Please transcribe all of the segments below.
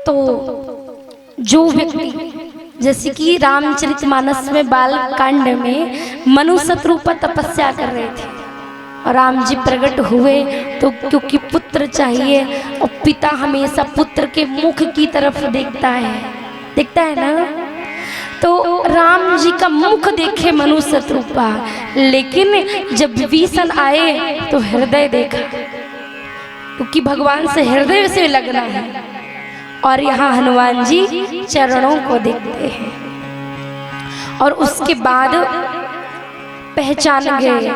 तो जो व्यक्ति, जैसे कि रामचरितमानस में बाल कांड में मनु शत्रुपा तपस्या कर रहे थे और राम जी प्रकट हुए, तो क्योंकि पुत्र चाहिए और पिता हमेशा पुत्र के मुख की तरफ देखता है ना, तो राम जी का मुख देखे मनु शत्रुपा, लेकिन जब विभीषण आए तो हृदय देखा, क्योंकि भगवान से हृदय से लगना है। और यहाँ हनुमान जी चरणों को देखते हैं और उसके बाद पहचान गए।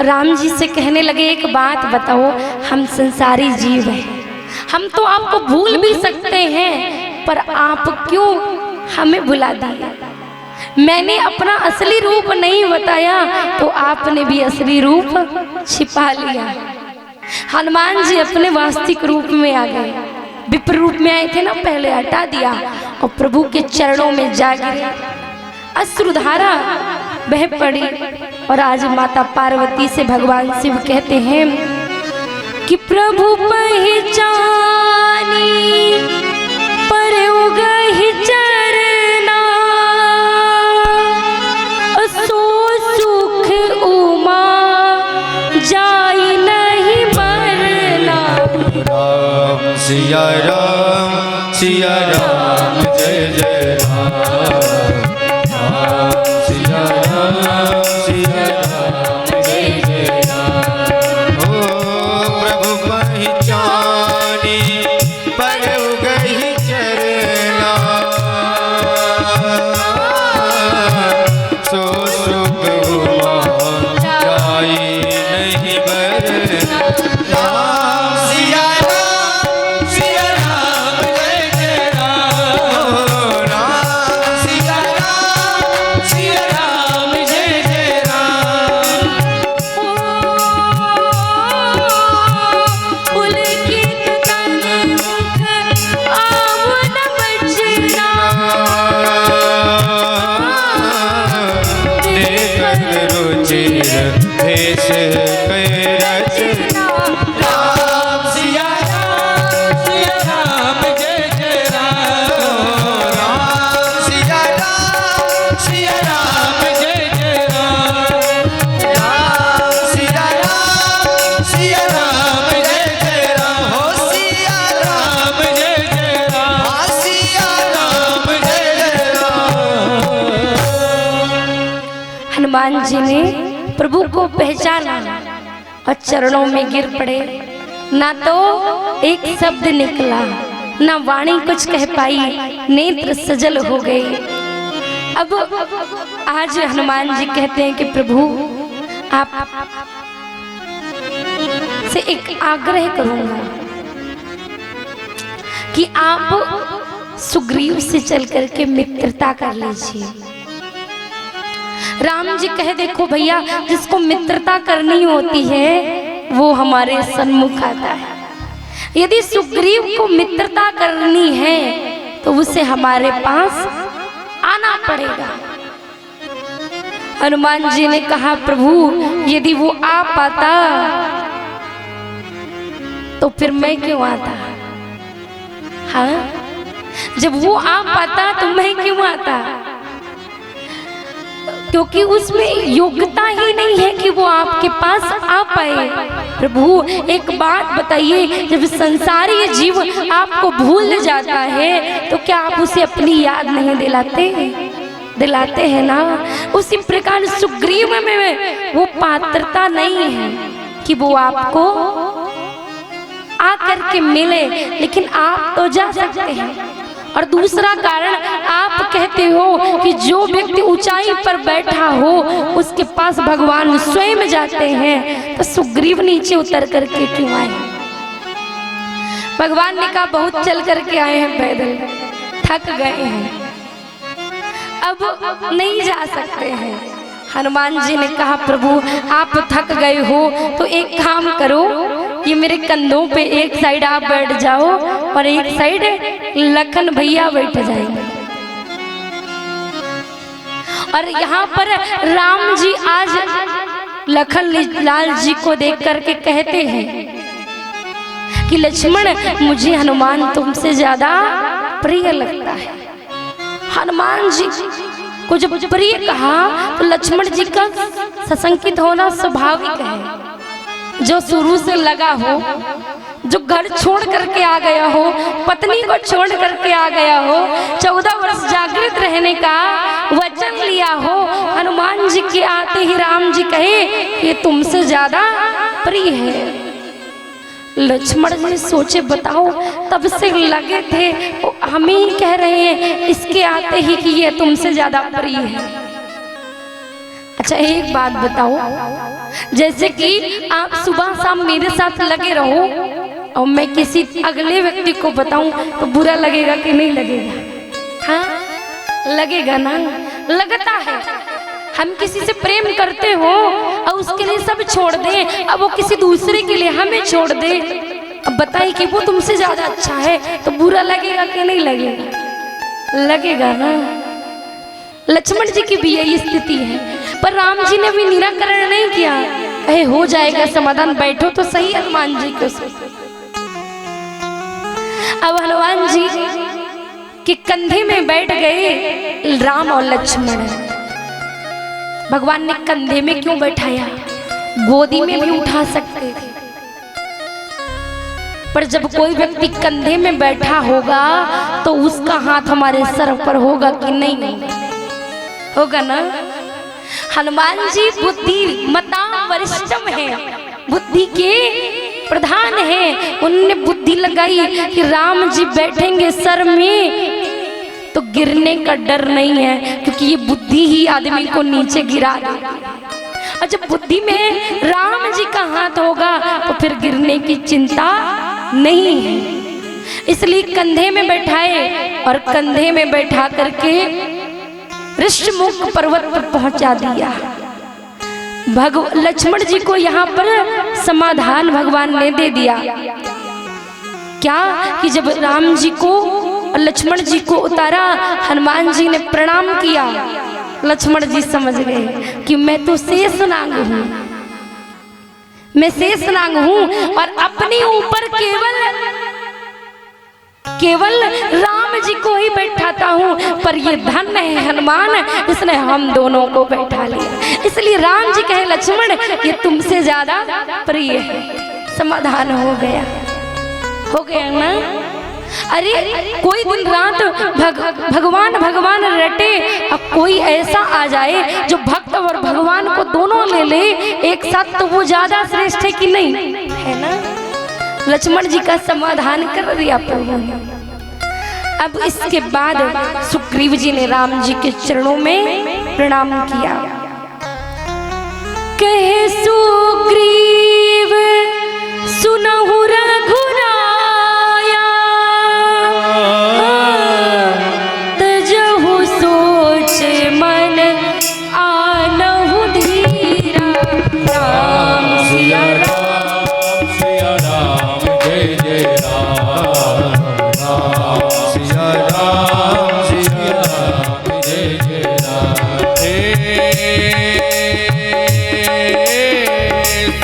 राम जी से कहने लगे, एक बात बताओ, हम संसारी जीव हैं, हम तो आपको भूल भी सकते हैं, पर आप क्यों हमें भुला दिया? मैंने अपना असली रूप नहीं बताया तो आपने भी असली रूप छिपा लिया। हनुमान जी अपने वास्तविक रूप में आ गए, विप्र रूप में आए थे ना, पहले हटा दिया और प्रभु के चरणों में जा गिरे। अश्रुधारा बह पड़ी और आज माता पार्वती से भगवान शिव कहते हैं कि प्रभु पहचानी पर उगहि चरना, सो सुख उमा जाई नहीं बरना। सिया राम जय जय राम, सिया राम जय जय राम। हो प्रभु पहचानी पर उगहि चरना, सो सुख उमा जाई नहीं बरना। हनुमान जी ने प्रभु को पहचाना और चरणों में गिर पड़े। ना तो एक शब्द निकला, ना वाणी कुछ कह पाई, नेत्र सजल हो गए। अब आज हनुमान जी कहते हैं कि प्रभु आप से एक आग्रह करूंगा कि आप सुग्रीव से चल करके मित्रता कर लीजिए। राम जी कहे, देखो भैया, जिसको मित्रता करनी होती है वो हमारे सन्मुख आता है। यदि सुग्रीव को मित्रता करनी है तो उसे हमारे पास आना पड़ेगा। हनुमान जी ने कहा, प्रभु यदि वो आ पाता तो फिर मैं क्यों आता? हाँ, जब वो आ पाता तो मैं क्यों आता? क्योंकि उसमें योग्यता ही नहीं है कि वो आपके पास आ पाए। प्रभु एक बात बताइए, जब संसारी जीव आपको भूल जाता है तो क्या आप उसे अपनी याद नहीं दिलाते हैं ना? उसी प्रकार सुग्रीव में वो पात्रता नहीं है कि वो आपको आकर के मिले, लेकिन आप तो जा सकते हैं। और दूसरा कारण, आप कहते हो कि जो व्यक्ति ऊंचाई पर बैठा हो उसके पास भगवान स्वयं जाते हैं, तो सुग्रीव नीचे उतर करके क्यों आए? भगवान ने कहा, बहुत चल करके आए हैं, पैदल थक गए हैं, अब नहीं जा सकते हैं। हनुमान जी ने कहा, प्रभु आप थक गए हो तो एक काम करो, ये मेरे कंधों पे एक साइड आप बैठ जाओ और एक साइड लखन भैया बैठ जाएंगे। और यहाँ पर राम जी आज लखन लाल जी को देख करके कहते हैं कि लक्ष्मण मुझे हनुमान तुमसे ज्यादा प्रिय लगता है। हनुमान जी को जब प्रिय कहा तो लक्ष्मण जी का सशंकित होना स्वाभाविक है। जो शुरू से लगा हो, जो घर छोड़ करके आ गया हो, पत्नी को छोड़ करके आ गया हो, 14 वर्ष जागृत रहने का वचन लिया हो, हनुमान जी के आते ही राम जी कहे ये तुमसे ज्यादा प्रिय है। लक्ष्मण जी सोचे बताओ, तब से लगे थे हम ही कह रहे हैं इसके आते ही कि ये तुमसे ज्यादा प्रिय है। अच्छा एक बात बताओ, जैसे कि आप सुबह शाम मेरे साथ लगे रहो और मैं किसी अगले व्यक्ति को बताऊं तो बुरा लगेगा कि नहीं लगेगा? हाँ लगेगा ना, लगता है। हम किसी से प्रेम करते हो और उसके लिए सब छोड़ दें, अब वो किसी दूसरे के लिए हमें छोड़ दे, अब बताइए कि वो तुमसे ज्यादा अच्छा है तो बुरा लगेगा कि नहीं लगेगा? लगेगा ना। लक्ष्मण जी की भी यही स्थिति है, पर राम जी ने भी निराकरण नहीं किया, कहे हो जाएगा समाधान, बैठो तो सही हनुमान जी को। अब हनुमान जी के कंधे में बैठ गए राम और लक्ष्मण। भगवान ने कंधे में क्यों बैठाया? गोदी में भी उठा सकते थे, पर जब कोई व्यक्ति कंधे में बैठा होगा तो उसका हाथ हमारे सर पर होगा कि नहीं? होगा ना। हनुमान जी बुद्धि मता वरिष्ठम है, बुद्धि के प्रधान है। उन्होंने बुद्धि लगाई कि राम जी बैठेंगे सर में तो गिरने का डर नहीं है, क्योंकि ये बुद्धि ही आदमी को नीचे गिरा देगी। और जब बुद्धि में राम जी का हाथ होगा तो फिर गिरने की चिंता नहीं है। इसलिए कंधे में बैठाए और कंधे में बैठा करके ऋषमुख पर्वत पर पहुंचा दिया। लक्ष्मण जी को यहाँ पर समाधान भगवान ने दे दिया। क्या कि जब राम जी को और लक्ष्मण जी को उतारा, हनुमान जी ने प्रणाम किया। लक्ष्मण जी समझ गए कि मैं तो शेषनाग हूँ, मैं शेषनाग हूँ और अपने ऊपर केवल राम जी को ही बैठाता हूँ, पर ये धन है हनुमान, इसने हम दोनों को बैठा लिया। इसलिए राम जी कहे लक्ष्मण ये तुमसे ज्यादा प्रिय है। समाधान हो गया ना। अरे कोई दिन रात भगवान रटे और कोई ऐसा आ जाए जो भक्त और भगवान को दोनों ले ले एक साथ, तो वो ज्यादा श्रेष्ठ है कि नहीं है ना। लक्ष्मण जी का समाधान कर दिया प्रभु ने। अब इसके बाद सुग्रीव जी ने राम जी के चरणों में प्रणाम किया। कहे सुग्रीव सुनहु रघुराया, तजहु सोच मन आनहु धीरा। राम सिया राम सिया राम जय जय राम, राम सिया राम सिया राम जय जय राम।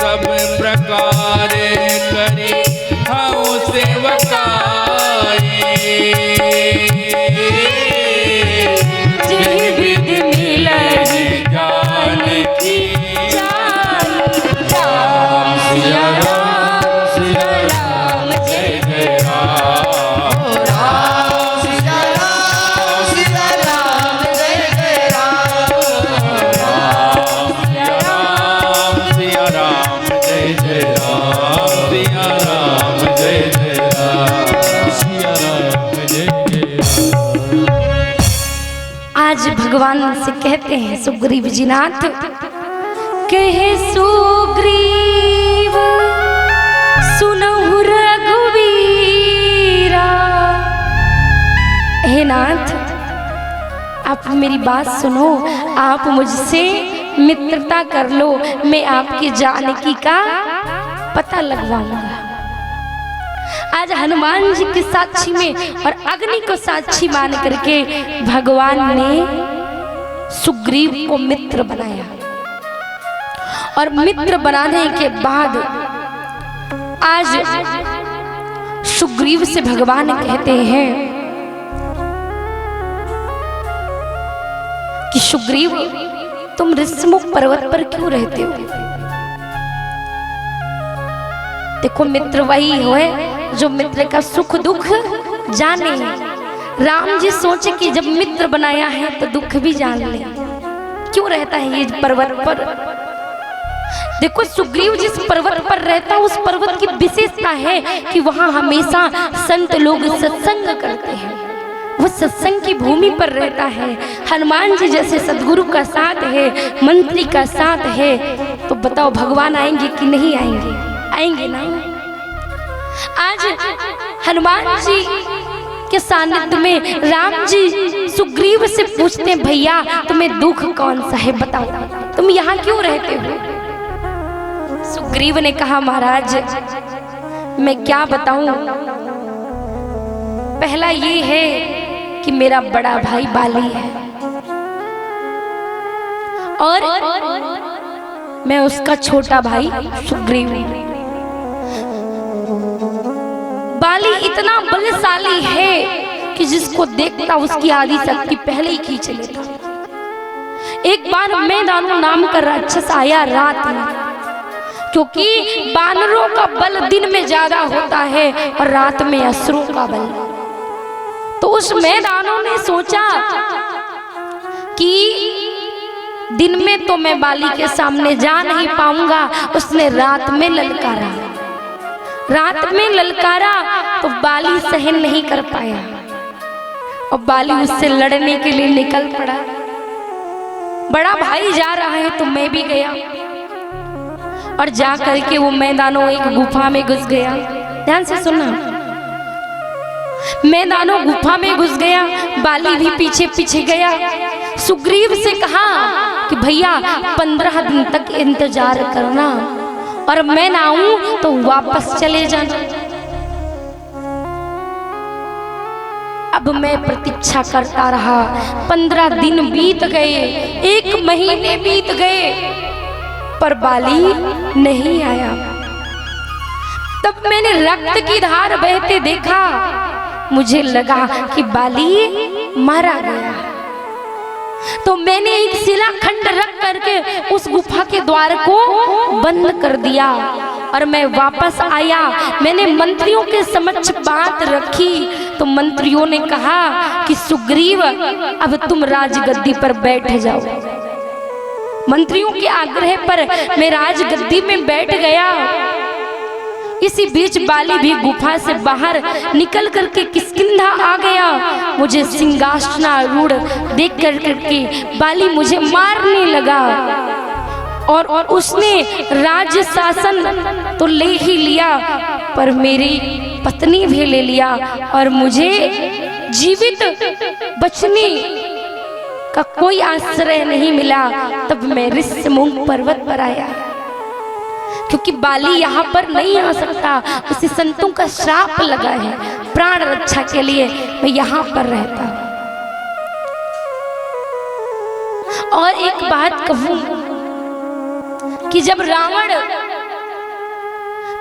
सब प्रकार करी हऊँ सेवकाई, जिह विध मिलहि जान की जान। राम सिया राम जय जय राम, राम सिया राम जय जय राम, राम सिया राम जय जय राम, सिया राम जय जय राम, सिया राम जय जय राम। आज भगवान से कहते हैं सुग्रीव जी नाथ, कहे सुग्रीव सुनहु रघुवीरा। हे नाथ आप मेरी बात सुनो, आप मुझसे मित्रता कर लो, मैं आपकी जानकी का पता लगवाऊंगा। आज हनुमान जी के साक्षी में और अग्नि को साक्षी मान करके भगवान ने सुग्रीव को मित्र बनाया। और मित्र बनाने के बाद आज सुग्रीव से भगवान कहते हैं कि सुग्रीव, तुम ऋषमुख पर्वत पर क्यों रहते हो? देखो, मित्र वही है जो मित्र का सुख दुख जाने। राम जी सोचे कि जब मित्र बनाया है तो दुख भी जान ले, क्यों रहता है ये पर्वत पर। देखो, सुग्रीव जिस पर्वत पर रहता, उस पर्वत की विशेषता है कि वहां हमेशा संत लोग सत्संग करते हैं। वो सत्संग की भूमि पर रहता है। हनुमान जी जैसे सदगुरु का साथ है, मंत्री का साथ है, तो बताओ भगवान आएंगे कि नहीं आएंगे? आएंगे ना। आज हनुमान जी के सानिध्य में राम जी सुग्रीव से पूछते हैं, भैया तुम्हें दुख कौन सा है, बताओ, तुम यहाँ क्यों रहते हो? सुग्रीव ने कहा, महाराज मैं क्या बताऊं। पहला ये है कि मेरा बड़ा भाई बाली है और मैं उसका छोटा भाई सुग्रीव हूं। बाली इतना बलशाली है कि जिसको देखता उसकी आदि शक्ति पहले ही खींच लेता। एक बार मैदानों नाम का राक्षस आया रात में, क्योंकि बानरों का बल दिन में ज्यादा होता है और रात में असुरों का बल। तो उस मैदानों ने सोचा कि दिन में तो मैं बाली के सामने जा नहीं पाऊंगा। उसने रात में ललकारा, रात में ललकारा तो बाली सहन नहीं कर पाया और बाली उससे लड़ने के लिए निकल पड़ा। बड़ा भाई जा रहा है तो मैं भी गया और जा करके वो मैदानों एक गुफा में घुस गया। ध्यान से सुनना, मैदानों गुफा में घुस गया, बाली भी पीछे पीछे गया। सुग्रीव से कहा कि भैया 15 दिन तक इंतजार करना और मैं ना आऊं तो वापस चले जाना। अब मैं प्रतीक्षा करता रहा। 15 दिन बीत गए, 1 महीने बीत गए, पर बाली नहीं आया। तब मैंने रक्त की धार बहते देखा। मुझे लगा कि बाली मारा गया। तो मैंने एक शिलाखंड रख करके उस गुफा के द्वार को बंद कर दिया और मैं वापस आया। मैंने मंत्रियों के समक्ष बात रखी तो मंत्रियों ने कहा कि सुग्रीव अब तुम राजगद्दी पर बैठ जाओ। मंत्रियों के आग्रह पर मैं राजगद्दी में बैठ गया। इसी बीच बाली भी गुफा से बाहर निकल करके किष्किंधा आ गया। मुझे सिंहासनारूढ़ देख करके बाली मुझे मारने लगा और उसने राज्य शासन तो ले ही लिया, पर मेरी पत्नी भी ले लिया और मुझे जीवित बचने का कोई आश्रय नहीं मिला। तब मैं ऋषमुख पर्वत पर आया, क्योंकि बाली यहाँ पर नहीं आ सकता, उसे संतों का श्राप लगा है। प्राण रक्षा के लिए मैं यहाँ पर रहता हूँ। और एक बात कहूँ कि जब रावण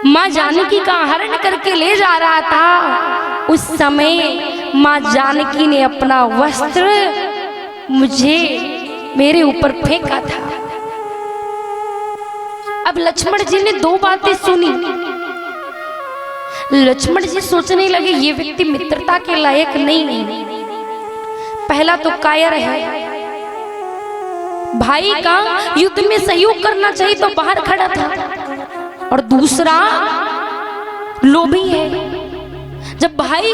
माँ जानकी का हरण करके ले जा रहा था, उस समय माँ जानकी ने अपना वस्त्र मुझे मेरे ऊपर फेंका था। अब लक्ष्मण जी ने 2 बातें सुनी। लक्ष्मण जी सोचने लगे ये व्यक्ति मित्रता के लायक नहीं। पहला तो कायर है, भाई का युद्ध में सहयोग करना चाहिए तो बाहर खड़ा था, और दूसरा लोभी है। जब भाई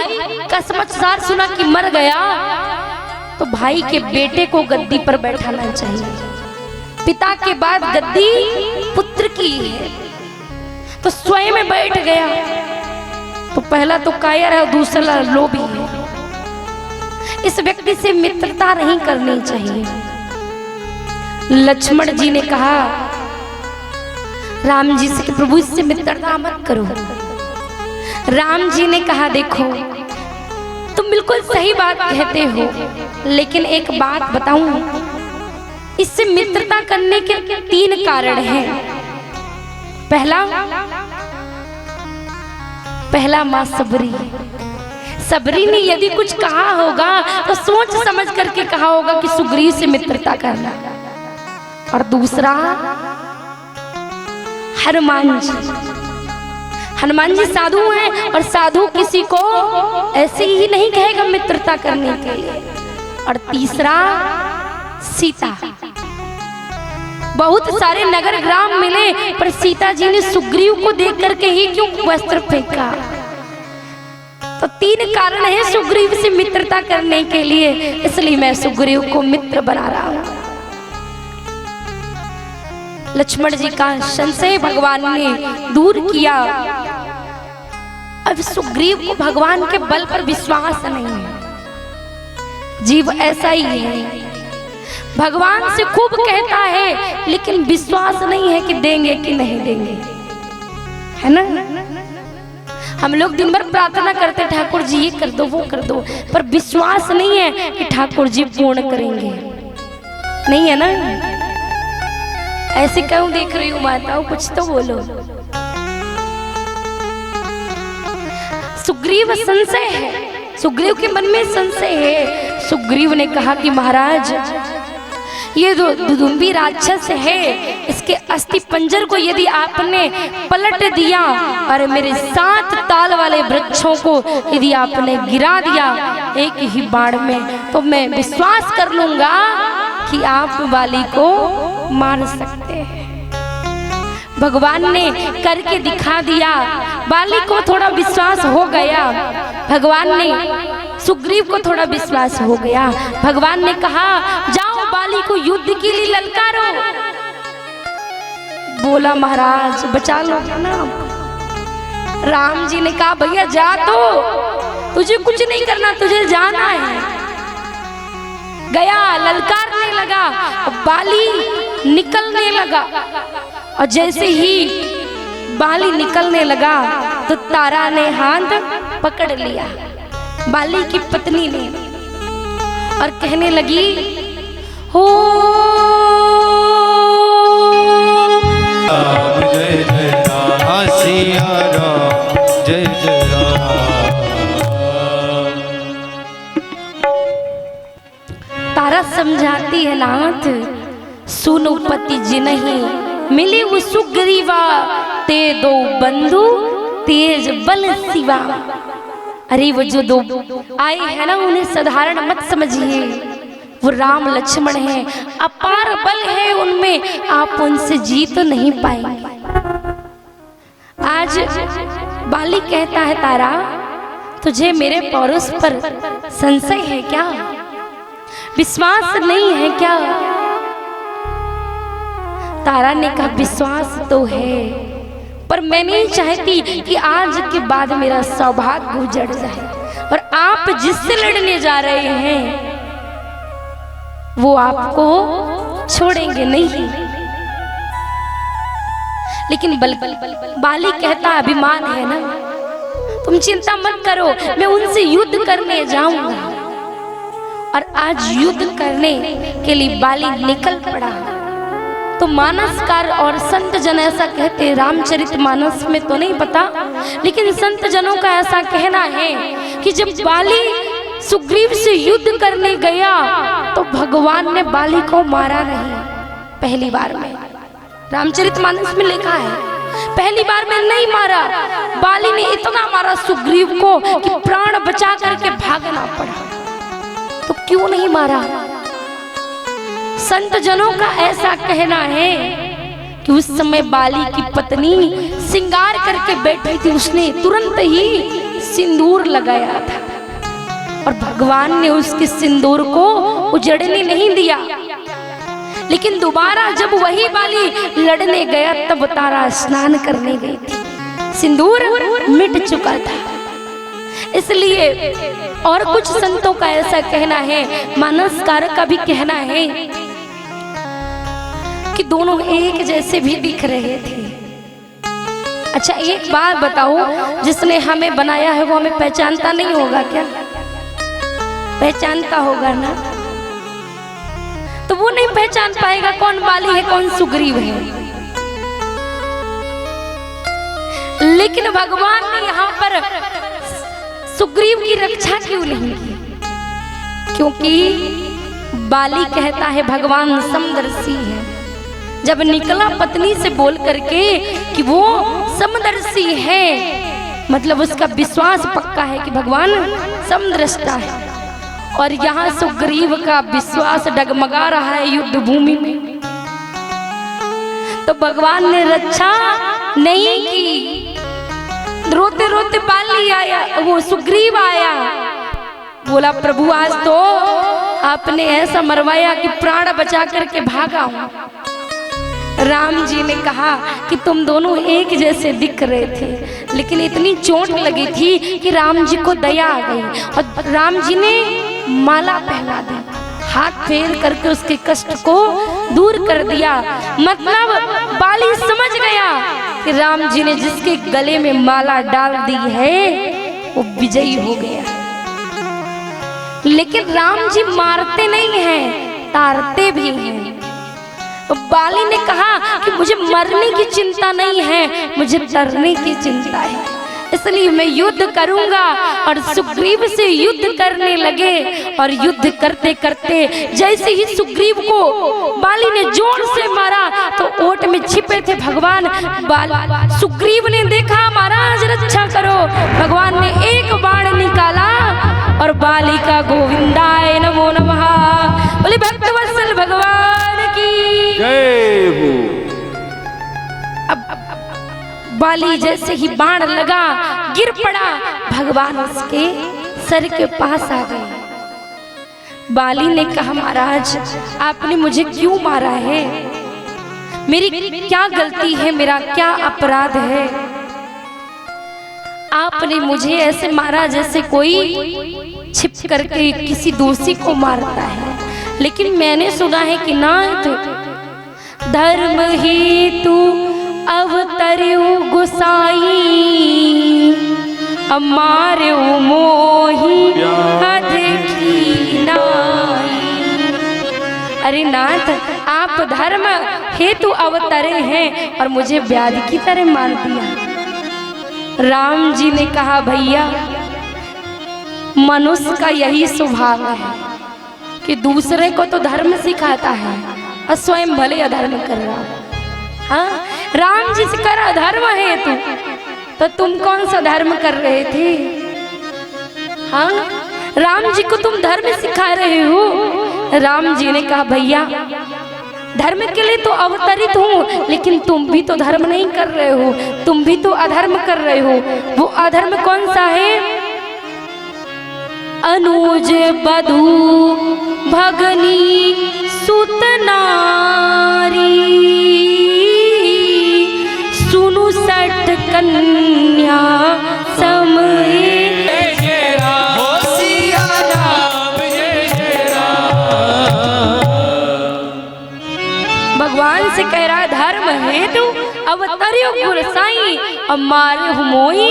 का समाचार सुना कि मर गया तो भाई के बेटे को गद्दी पर बैठाना चाहिए। पिता के बाद गद्दी पुत्र की है, तो स्वयं बैठ गया। तो पहला तो कायर है और दूसरा लोभी है। इस व्यक्ति से मित्रता नहीं करनी चाहिए। लक्ष्मण जी ने कहा राम जी से कि प्रभु इससे मित्रता मत करो। राम जी ने कहा देखो तुम बिल्कुल सही बात कहते हो, लेकिन एक बात बताऊं, इससे मित्रता करने के 3 कारण हैं। पहला माँ सबरी। सबरी ने यदि कुछ कहा होगा तो सोच समझ करके कहा होगा कि सुग्रीव से मित्रता करना। और दूसरा हनुमान जी। हनुमान जी साधु हैं और साधु किसी को ऐसे ही नहीं कहेगा मित्रता करने के लिए। और तीसरा सीता। बहुत सारे नगर ग्राम मिले पर सीता जी ने सुग्रीव को देख करके ही क्यों वस्त्र फेंका? तो 3 कारण है सुग्रीव से मित्रता करने के लिए, इसलिए मैं सुग्रीव को मित्र बना रहा हूं। लक्ष्मण जी का संशय भगवान ने दूर किया। अब सुग्रीव को भगवान के बल पर विश्वास नहीं है। जीव ऐसा ही है, भगवान से खूब कहता है लेकिन विश्वास नहीं है कि देंगे कि नहीं देंगे, है ना। हम लोग दिन भर प्रार्थना करते ठाकुर जी ये कर दो वो कर दो, पर विश्वास नहीं है कि ठाकुर जी पूर्ण करेंगे, नहीं है ना। ऐसे क्यों देख रही हूँ माताओं, कुछ तो बोलो। सुग्रीव संशय है, सुग्रीव के मन में संशय है। सुग्रीव ने कहा कि महाराज ये जो दुदुम्बी राक्षस है, इसके अस्थि पंजर को यदि आपने पलट दिया और मेरे 7 ताल वाले वृक्षों को यदि आपने गिरा दिया एक ही बाण में, तो मैं विश्वास कर लूंगा कि आप वाली को मार सकते हैं। भगवान ने करके दिखा दिया, बाली को थोड़ा विश्वास हो गया। भगवान ने सुग्रीव को थोड़ा विश्वास हो गया। भगवान ने कहा जाओ बाली को युद्ध के लिए ललकारो। बोला महाराज बचा लो ना। राम जी ने कहा भैया जा, तो तुझे कुछ नहीं करना, तुझे जाना है। गया, ललकारने लगा, बाली निकलने लगा और जैसे ही बाली निकलने लगा तो तारा ने हाथ पकड़ लिया बाली की पत्नी ने और कहने लगी हो जय जय राम सिया राम जय जय राम। तारा समझाती है नाथ सुनो पति जी नहीं मिले वो सुग्रीवा ते दो बंधु तेज बल शिवा। अरे वो जो दो आए हैं ना उन्हें साधारण मत समझिए, वो राम लक्ष्मण है, अपार बल है उनमें, आप उनसे जीत नहीं पाएंगे। आज बाली कहता है तारा तुझे मेरे पौरुष पर संशय है क्या, विश्वास नहीं है क्या? तारा ने कहा विश्वास तो है, पर मैं नहीं चाहती कि आज के बाद मेरा सौभाग्य उजड़ जाए। और आप जिससे लड़ने जा रहे हैं वो आपको छोड़ेंगे नहीं। लेकिन बाली कहता अभिमान है ना, तुम चिंता मत करो, मैं उनसे युद्ध करने जाऊंगा। और आज युद्ध करने के लिए बाली निकल पड़ा। तो मानसकार और संत जन ऐसा कहते, रामचरितमानस में तो नहीं पता, लेकिन संत जनों का ऐसा कहना है कि जब बाली सुग्रीव से युद्ध करने गया तो भगवान ने बाली को मारा नहीं। पहली बार में रामचरितमानस में लिखा है, पहली बार में नहीं मारा, बाली ने इतना मारा सुग्रीव को कि प्राण बचा करके भागना पड़ा। तो क्यों नहीं मारा? संत जनों का ऐसा कहना है कि उस समय बाली की पत्नी श्रृंगार करके बैठी थी, उसने तुरंत ही सिंदूर लगाया था और भगवान ने उसके सिंदूर को उजड़ने नहीं दिया। लेकिन दोबारा जब वही बाली लड़ने गया तब तारा स्नान करने गई थी, सिंदूर मिट चुका था। इसलिए और कुछ संतों का ऐसा कहना है, मानसकार का भी कहना है कि दोनों एक जैसे भी दिख रहे थे। अच्छा एक बात बताओ, जिसने हमें बनाया है वो हमें पहचानता नहीं होगा क्या? पहचानता होगा ना। तो वो नहीं पहचान पाएगा कौन बाली है कौन सुग्रीव है। लेकिन भगवान ने यहाँ पर सुग्रीव की रक्षा क्यों नहीं की? क्योंकि बाली कहता है भगवान समदर्शी है। जब निकला पत्नी से बोल करके कि वो समदर्शी है, मतलब उसका विश्वास पक्का है कि भगवान समदृष्टा है। और यहाँ सुग्रीव का विश्वास डगमगा रहा है युद्ध भूमि में, तो भगवान ने रक्षा नहीं की। रोते रोते बाली आया, वो सुग्रीव आया, बोला प्रभु आज तो आपने ऐसा मरवाया कि प्राण बचा करके भागा हूं। राम जी ने कहा कि तुम दोनों एक जैसे दिख रहे थे, लेकिन इतनी चोट लगी थी कि राम जी को दया आ गई और राम जी ने माला पहना दी, हाथ फेर करके उसके कष्ट को दूर कर दिया। मतलब बाली समझ गया कि राम जी ने जिसके गले में माला डाल दी है वो विजयी हो गया। लेकिन राम जी मारते नहीं हैं, तारते भी हैं। बाली ने कहा कि मुझे मरने की चिंता नहीं है, मुझे डरने की चिंता है, इसलिए मैं युद्ध करूंगा। और सुग्रीव से युद्ध करने लगे और युद्ध करते करते जैसे ही सुग्रीव को बाली ने जोर से मारा तो ओट में छिपे थे भगवान। सुग्रीव ने देखा महाराज रक्षा करो, भगवान ने एक बाण निकाला और बाली का गोविंदाय नमो नमः बोले भक्तवत्सल भगवान की जय हो। अब बाली जैसे ही बाण लगा गिर पड़ा, भगवान उसके सर के पास आ गए। बाली ने कहा महाराज आपने मुझे क्यों मारा है, मेरी क्या गलती है, मेरा क्या अपराध है? आपने मुझे ऐसे मारा जैसे कोई छिप करके किसी दोषी को मारता है। लेकिन मैंने सुना है कि नाथ धर्म ही तू अवतरु गुसाई, अमारु मोही अधिकी नाई। अरे नाथ आप धर्म हेतु अवतरे हैं और मुझे व्याधि की तरह मार दिया। राम जी ने कहा भैया मनुष्य का यही स्वभाव है कि दूसरे को तो धर्म सिखाता है और स्वयं भले अधर्म कर रहा है। हाँ राम जी से कर अधर्म है तू, तो तुम कौन सा धर्म कर रहे थे? हाँ राम जी को तुम धर्म सिखा रहे हो। राम जी ने कहा भैया धर्म के लिए तो अवतरित हूँ, लेकिन तुम भी तो धर्म नहीं कर रहे हो, तुम भी तो अधर्म कर रहे हो। वो अधर्म कौन सा है? अनुज बधू भगनी सुत नारी, सुनु सठ कन्या समय। भगवान से कह रहा धर्म है तू अवतरियो गुरसाई, अमारे हुमोई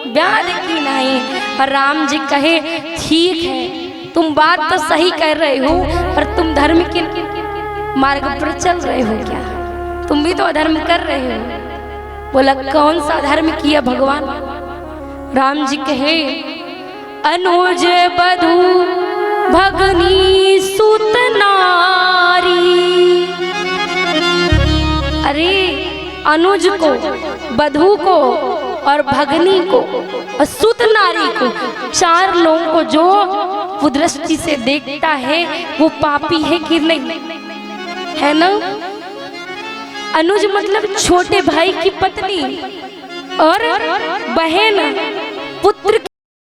व्याध की नहीं। और राम जी कहे ठीक है तुम बात तो सही कर रहे हो, पर तुम धर्म के मार्ग पर चल रहे हो क्या? तुम भी तो अधर्म कर रहे हो। बोला कौन सा धर्म किया भगवान? राम जी कहे अनुज बधू भगनी सुत नारी। अरे अनुज को, बधू को और भगनी को और सुत नारी को, चार लोगों को जो वो दृष्टि से देखता है वो पापी है कि नहीं, है ना? अनुज मतलब छोटे भाई की पत्नी और बहन, पुत्र